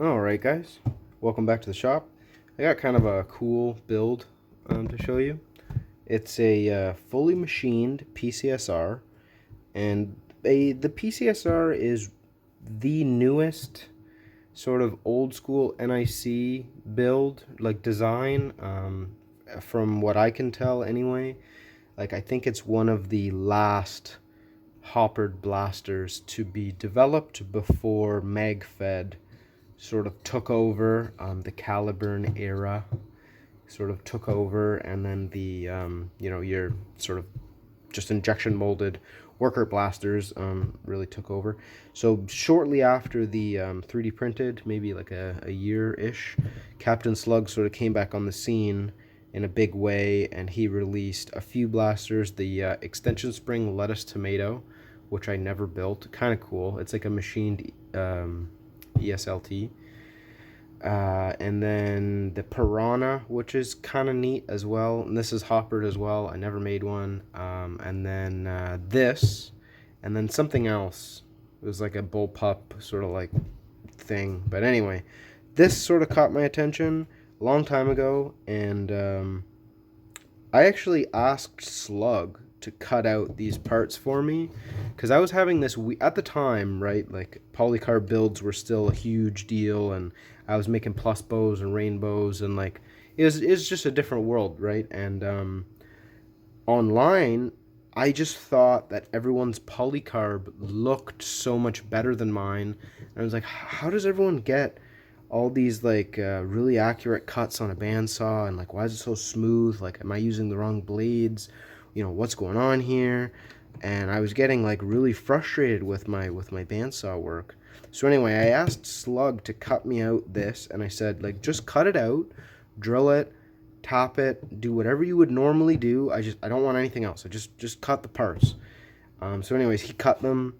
Alright guys, welcome back to the shop. I got kind of a cool build to show you. It's a fully machined PCSR, and the PCSR is the newest sort of old school NIC build, like design, from what I can tell anyway. Like I think it's one of the last hoppered blasters to be developed before MagFed sort of took over. The Caliburn era sort of took over, and then the your sort of just injection molded worker blasters really took over. So shortly after the 3D printed, maybe like a year-ish, Captain Slug sort of came back on the scene in a big way, and he released a few blasters. The extension spring lettuce tomato, which I never built, kind of cool. It's like a machined ESLT. And then the piranha, which is kind of neat as well, and this is hoppered as well. I never made one. And then this, and then something else. It was like a bullpup sort of like thing, but anyway, this sort of caught my attention a long time ago, and I actually asked Slug to cut out these parts for me, because I was having this at the time, right? Like polycarb builds were still a huge deal, and I was making plus bows and rainbows, and like it's just a different world, right? And online, I just thought that everyone's polycarb looked so much better than mine. And I was like, how does everyone get all these like really accurate cuts on a bandsaw, and like why is it so smooth? Like, am I using the wrong blades? What's going on here? And I was getting like really frustrated with my bandsaw work. So anyway, I asked Slug to cut me out this, and I said, like, just cut it out, drill it, top it, do whatever you would normally do. I don't want anything else. I just cut the parts. So anyways, he cut them,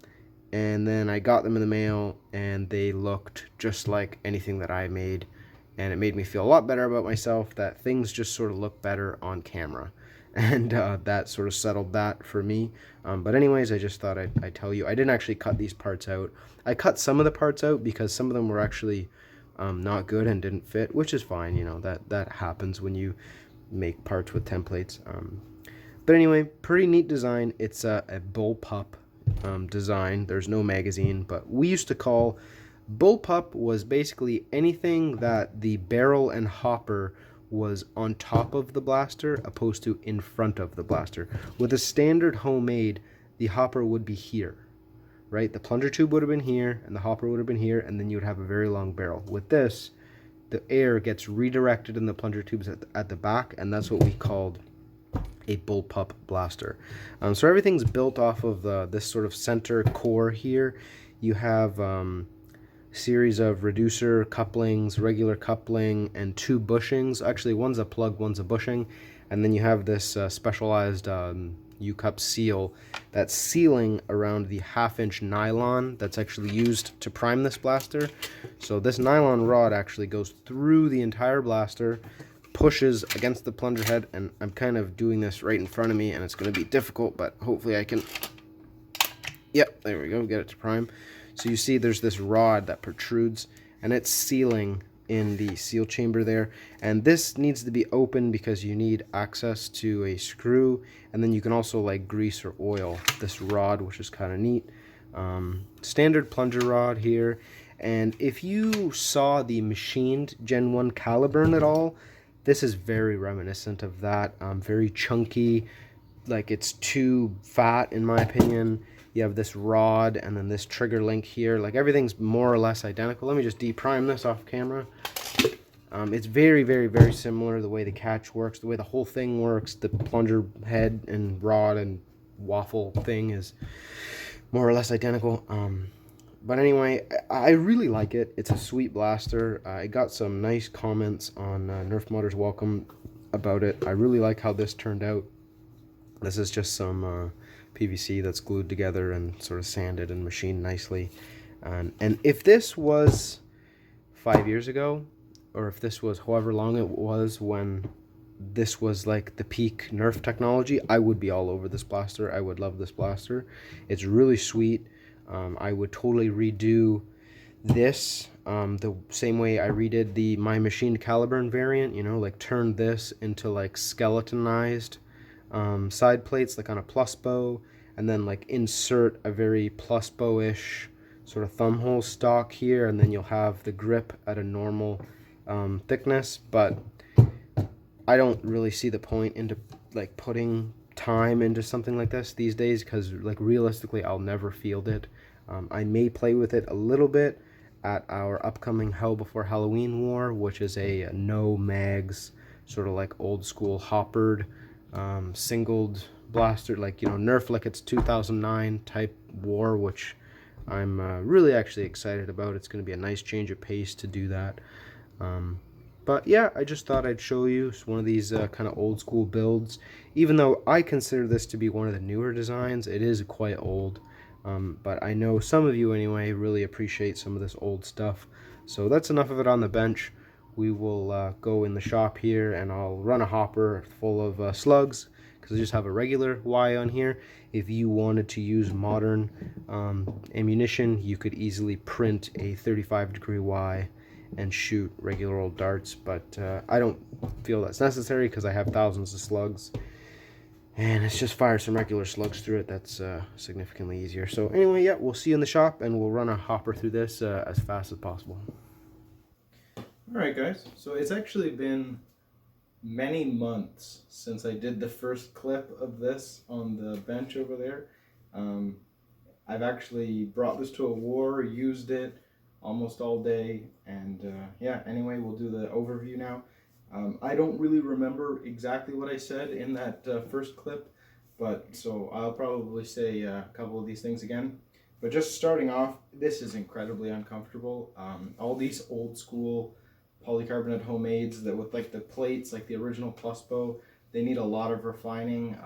and then I got them in the mail, and they looked just like anything that I made, and it made me feel a lot better about myself, that things just sort of look better on camera. And that sort of settled that for me. But anyways, I just thought I'd tell you. I didn't actually cut these parts out. I cut some of the parts out because some of them were actually not good and didn't fit, which is fine. That happens when you make parts with templates. But anyway, pretty neat design. It's a bullpup design. There's no magazine, but we used to call bullpup was basically anything that the barrel and hopper was on top of the blaster opposed to in front of the blaster. With a standard homemade, the hopper would be here, right? The plunger tube would have been here, and the hopper would have been here, and then you would have a very long barrel. With this, the air gets redirected in the plunger tubes at the back, and that's what we called a bullpup blaster. So everything's built off of this sort of center core here. You have series of reducer couplings, regular coupling, and two bushings. Actually, one's a plug, one's a bushing, and then you have this specialized U-cup seal that's sealing around the half-inch nylon that's actually used to prime this blaster. So this nylon rod actually goes through the entire blaster, pushes against the plunger head, and I'm kind of doing this right in front of me, and it's going to be difficult, but hopefully I can... Yep, there we go, get it to prime. So you see there's this rod that protrudes, and it's sealing in the seal chamber there. And this needs to be open because you need access to a screw, and then you can also like grease or oil this rod, which is kind of neat. Standard plunger rod here. And if you saw the machined Gen 1 Caliburn at all, this is very reminiscent of that. Very chunky, like it's too fat in my opinion. You have this rod and then this trigger link here. Like everything's more or less identical. Let me just deprime this off camera. It's very, very, very similar, the way the catch works, the way the whole thing works. The plunger head and rod and waffle thing is more or less identical. But anyway, I really like it. It's a sweet blaster. I got some nice comments on Nerf Modders Welcome about it. I really like how this turned out. This is just some PVC that's glued together and sort of sanded and machined nicely. And if this was 5 years ago, or if this was however long it was when this was like the peak Nerf technology, I would be all over this blaster. I would love this blaster. It's really sweet. I would totally redo this the same way I redid my machined Caliburn variant, you know, like turned this into like skeletonized side plates, like on a plus bow, and then like insert a very plus bow-ish sort of thumb hole stock here, and then you'll have the grip at a normal thickness. But I don't really see the point into like putting time into something like this these days, because like realistically I'll never field it. I may play with it a little bit at our upcoming Hell Before Halloween War, which is a no mags sort of like old school hoppered singled blaster, like, you know, Nerf like it's 2009 type war, which I'm really actually excited about. It's going to be a nice change of pace to do that. But yeah, I just thought I'd show you one of these kind of old school builds. Even though I consider this to be one of the newer designs, it is quite old. But I know some of you anyway really appreciate some of this old stuff. So that's enough of it on the bench. We will go in the shop here, and I'll run a hopper full of slugs, because I just have a regular Y on here. If you wanted to use modern ammunition, you could easily print a 35-degree Y and shoot regular old darts, but I don't feel that's necessary because I have thousands of slugs, and it's just fire some regular slugs through it. That's significantly easier. So anyway, yeah, we'll see you in the shop, and we'll run a hopper through this as fast as possible. Alright guys, so it's actually been many months since I did the first clip of this on the bench over there. I've actually brought this to a war, used it almost all day, and yeah, anyway, we'll do the overview now. I don't really remember exactly what I said in that first clip, but so I'll probably say a couple of these things again. But just starting off, this is incredibly uncomfortable. All these old school polycarbonate homemades that with like the plates, like the original plus bow, they need a lot of refining.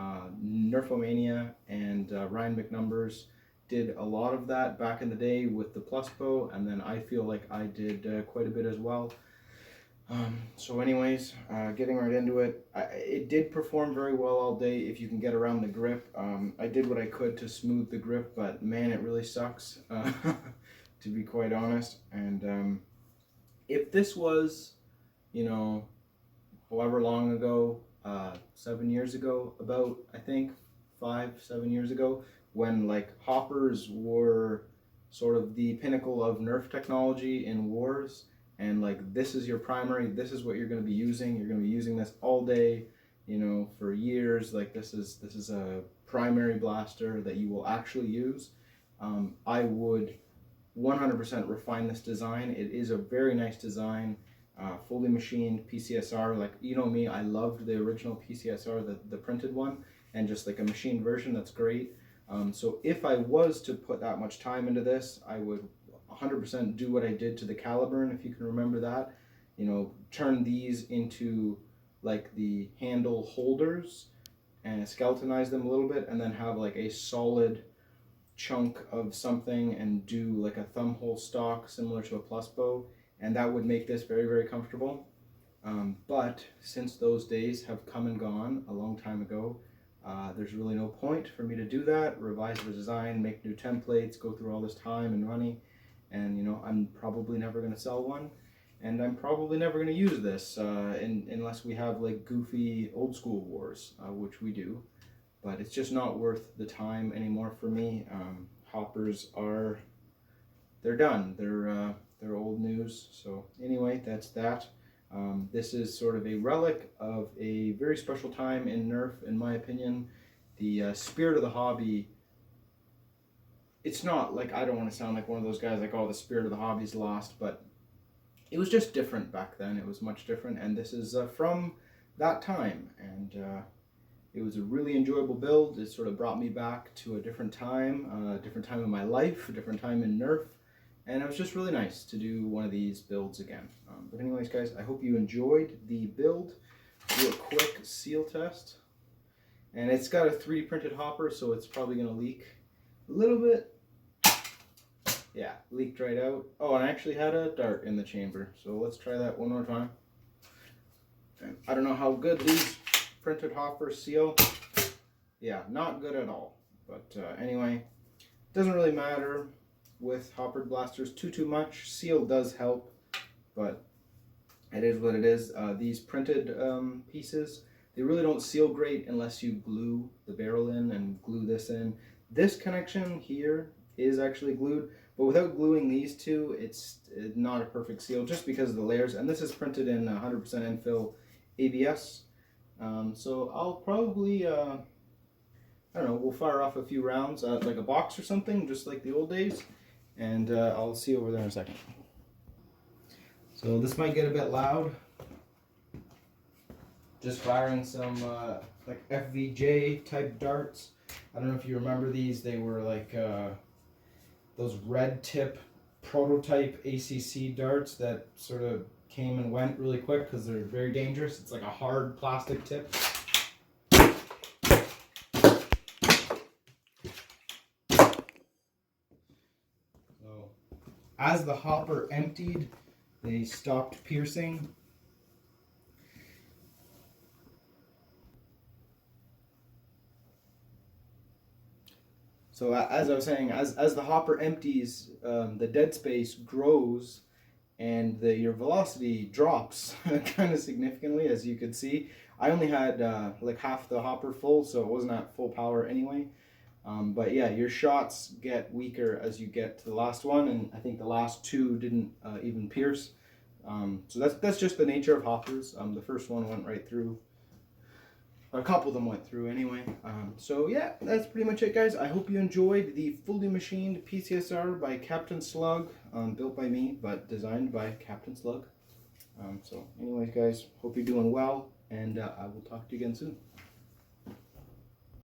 Nerfomania and Ryan McNumbers did a lot of that back in the day with the plus bow, and then I feel like I did quite a bit as well. So anyways, getting right into it, it did perform very well all day if you can get around the grip. I did what I could to smooth the grip, but man, it really sucks, to be quite honest. And if this was, you know, however long ago, 7 years ago, about, I think 5-7 years ago, when like hoppers were sort of the pinnacle of Nerf technology in wars, and like this is your primary, this is what you're going to be using, you're going to be using this all day, you know, for years, like this is a primary blaster that you will actually use. I would 100% refine this design. It is a very nice design, fully machined PCSR. Like, you know me, I loved the original PCSR, the printed one, and just like a machined version, that's great. So if I was to put that much time into this, I would 100% do what I did to the Caliburn, if you can remember that. You know, turn these into like the handle holders and skeletonize them a little bit, and then have like a solid chunk of something and do like a thumb hole stock similar to a plus bow, and that would make this very, very comfortable. But since those days have come and gone a long time ago, there's really no point for me to do that, revise the design, make new templates, go through all this time and money, and you know, I'm probably never going to sell one, and I'm probably never going to use this unless we have like goofy old school wars, which we do. But it's just not worth the time anymore for me. Hoppers are, they're done. They're old news. So anyway, that's that. This is sort of a relic of a very special time in Nerf, in my opinion. The spirit of the hobby, it's not like, I don't want to sound like one of those guys like, oh, the spirit of the hobby's lost, but it was just different back then. It was much different, and this is from that time, and it was a really enjoyable build. It sort of brought me back to a different time in my life, a different time in Nerf, and it was just really nice to do one of these builds again. But anyways, guys, I hope you enjoyed the build. Do a quick seal test. And it's got a 3D printed hopper, so it's probably going to leak a little bit. Yeah, leaked right out. Oh, and I actually had a dart in the chamber, so let's try that one more time. And I don't know how good these printed hoppers seal. Yeah, not good at all. But anyway, doesn't really matter. with hoppered blasters too much. Seal does help, but it is what it is. These printed pieces, they really don't seal great unless you glue the barrel in and glue this in. This connection here is actually glued, but without gluing these two, it's not a perfect seal just because of the layers. And this is printed in 100% infill ABS. So I'll probably, I don't know, we'll fire off a few rounds, like a box or something, just like the old days. And I'll see you over there in a second. So this might get a bit loud. Just firing some like FVJ type darts. I don't know if you remember these. They were like those red tip prototype ACC darts that sort of came and went really quick because they're very dangerous. It's like a hard plastic tip. So as the hopper emptied, they stopped piercing. So as I was saying, as the hopper empties, the dead space grows, and your velocity drops kind of significantly, as you could see. I only had like half the hopper full, so it wasn't at full power anyway. But yeah, your shots get weaker as you get to the last one, and I think the last two didn't even pierce. So that's just the nature of hoppers. The first one went right through. A couple of them went through anyway. So yeah, that's pretty much it, guys. I hope you enjoyed the fully machined PCSR by Captain Slug, built by me, but designed by Captain Slug. So anyways, guys, hope you're doing well, and I will talk to you again soon.